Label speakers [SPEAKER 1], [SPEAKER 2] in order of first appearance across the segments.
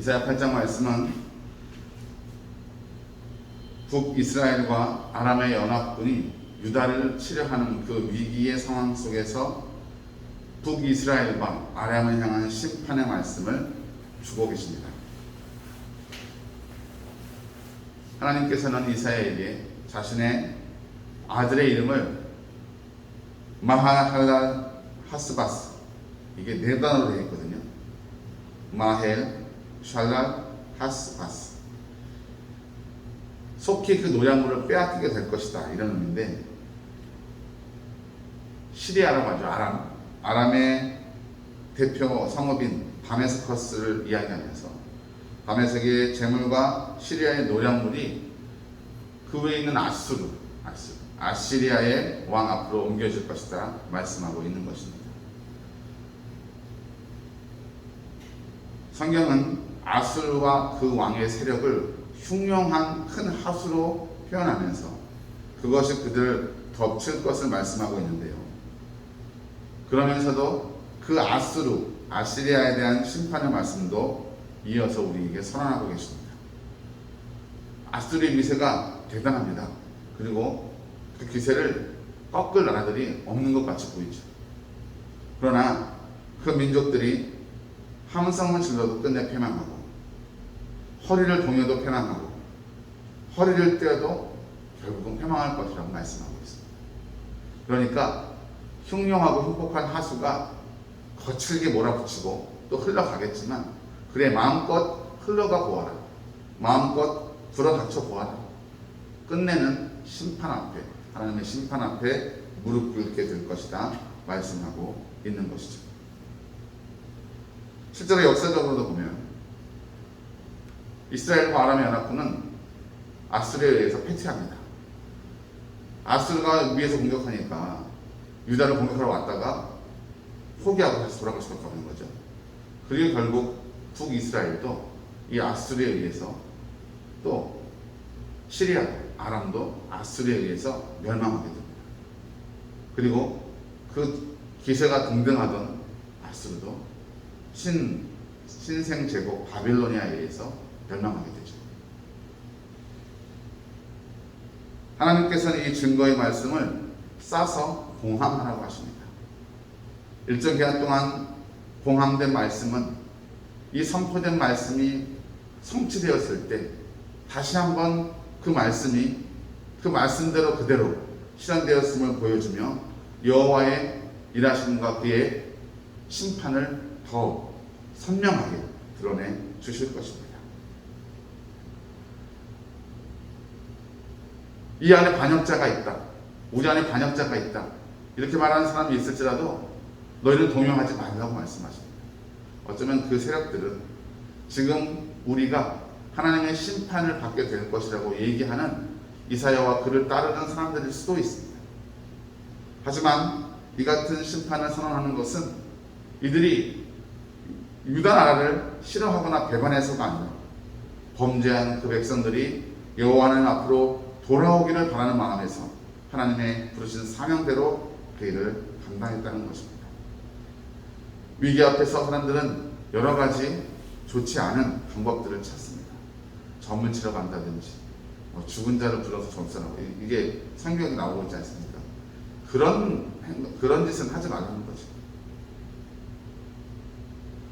[SPEAKER 1] 이사야 8장 말씀은 북이스라엘과 아람의 연합군이 유다를 치려하는 그 위기의 상황 속에서 북이스라엘과 아람을 향한 심판의 말씀을 주고 계십니다. 하나님께서는 이사야에게 자신의 아들의 이름을 마할랄 하스바스, 이게 네 단어로 되어 있거든요. 마헬 샬랄 하스바스, 속히 그 노량물을 빼앗기게 될 것이다, 이런 의미인데, 시리아라고 하죠. 아람의 대표 성읍인 다메스커스를 이야기하면서 다메섹의 재물과 시리아의 노량물이 그 외에 있는 아시리아의 왕 앞으로 옮겨질 것이다 말씀하고 있는 것입니다. 성경은 아수르와 그 왕의 세력을 흉용한 큰 하수로 표현하면서 그것이 그들을 덮칠 것을 말씀하고 있는데요. 그러면서도 그 아시리아에 대한 심판의 말씀도 이어서 우리에게 선언하고 계십니다. 아수르의 위세가 대단합니다. 그리고 그 기세를 꺾을 나라들이 없는 것 같이 보이죠. 그러나 그 민족들이 함성을 질러도 끝내 패망하고, 허리를 동여도 패망하고, 허리를 떼어도 결국은 패망할 것이라고 말씀하고 있습니다. 그러니까 흉용하고 흉폭한 하수가 거칠게 몰아붙이고 또 흘러가겠지만, 그래 마음껏 흘러가 보아라, 마음껏 불어닥쳐 보아라, 끝내는 심판 앞에, 하나님의 심판 앞에 무릎 꿇게 될 것이다 말씀하고 있는 것이죠. 실제로 역사적으로도 보면 이스라엘과 아람의 연합군은 아수르에 의해서 패퇴합니다. 아수르가 위에서 공격하니까 유다를 공격하러 왔다가 포기하고 다시 돌아갈 수밖에 없는 거죠. 그리고 결국 북이스라엘도 이 아수르에 의해서, 또 시리아, 아람도 아수르에 의해서 멸망하게 됩니다. 그리고 그 기세가 등등하던 아수르도 신생 제국 바빌로니아에 의해서 멸망하게 되죠. 하나님께서는 이 증거의 말씀을 싸서 봉함하라고 하십니다. 일정 기간 동안 봉함된 말씀은 이 선포된 말씀이 성취되었을 때 다시 한번 그 말씀이 그 말씀대로 그대로 실현되었음을 보여주며 여호와의 일하심과 그의 심판을 더 선명하게 드러내 주실 것입니다. 이 안에 반역자가 있다, 우리 안에 반역자가 있다, 이렇게 말하는 사람이 있을지라도 너희는 동요하지 말라고 말씀하십니다. 어쩌면 그 세력들은 지금 우리가 하나님의 심판을 받게 될 것이라고 얘기하는 이사야와 그를 따르는 사람들일 수도 있습니다. 하지만 이 같은 심판을 선언하는 것은 이들이 유다 나라를 싫어하거나 배반해서가 아니라 범죄한 그 백성들이 여호와 하나님 앞으로 돌아오기를 바라는 마음에서 하나님의 부르신 사명대로 그 일을 감당했다는 것입니다. 위기 앞에서 사람들은 여러 가지 좋지 않은 방법들을 찾습니다. 점을 치러 간다든지, 죽은 자를 불러서 점수하고, 이게 성경에 나오고 있지 않습니까? 그런 짓은 하지 말라는 거죠.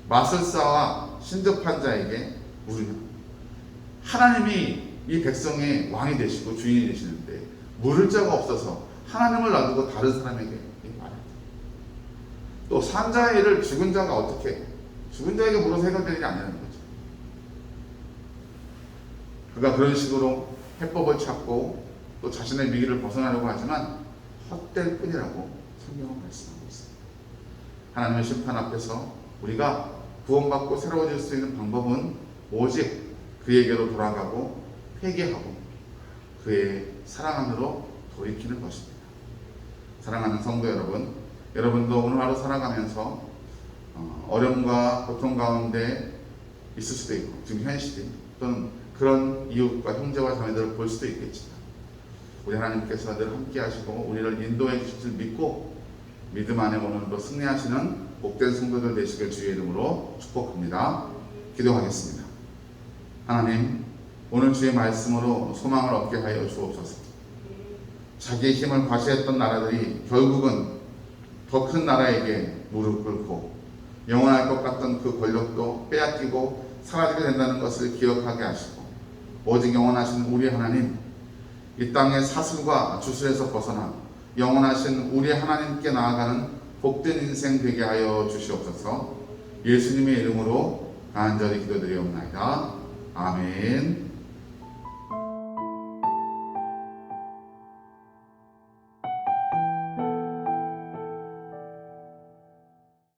[SPEAKER 1] 마술사와 신접한 자에게 우리는 하나님이 이 백성의 왕이 되시고 주인이 되시는데 물을 자가 없어서 하나님을 놔두고 다른 사람에게 말합니다. 또 산자의 일을 죽은 자가 어떻게, 죽은 자에게 물어서 해결될 일이 아니라는 거죠. 그가 그런 식으로 해법을 찾고 또 자신의 위기를 벗어나려고 하지만 헛될 뿐이라고 성경은 말씀하고 있습니다. 하나님의 심판 앞에서 우리가 구원받고 새로워질 수 있는 방법은 오직 그에게로 돌아가고 회개하고 그의 사랑 안으로 돌이키는 것입니다. 사랑하는 성도 여러분, 여러분도 오늘 하루 살아가면서 어려움과 고통 가운데 있을 수도 있고, 지금 현실이 또는 그런 이웃과 형제와 자매들을 볼 수도 있겠지만 우리 하나님께서 늘 함께 하시고 우리를 인도해 주실 줄 믿고 믿음 안에 오늘도 승리하시는 복된 성도들 되시길 주의 이름으로 축복합니다. 기도하겠습니다. 하나님, 오늘 주의 말씀으로 소망을 얻게 하여 주옵소서. 자기의 힘을 과시했던 나라들이 결국은 더 큰 나라에게 무릎 꿇고 영원할 것 같던 그 권력도 빼앗기고 사라지게 된다는 것을 기억하게 하시고, 오직 영원하신 우리 하나님, 이 땅의 사슬과 주술에서 벗어나 영원하신 우리 하나님께 나아가는 복된 인생 되게 하여 주시옵소서. 예수님의 이름으로 간절히 기도드리옵나이다. 아멘.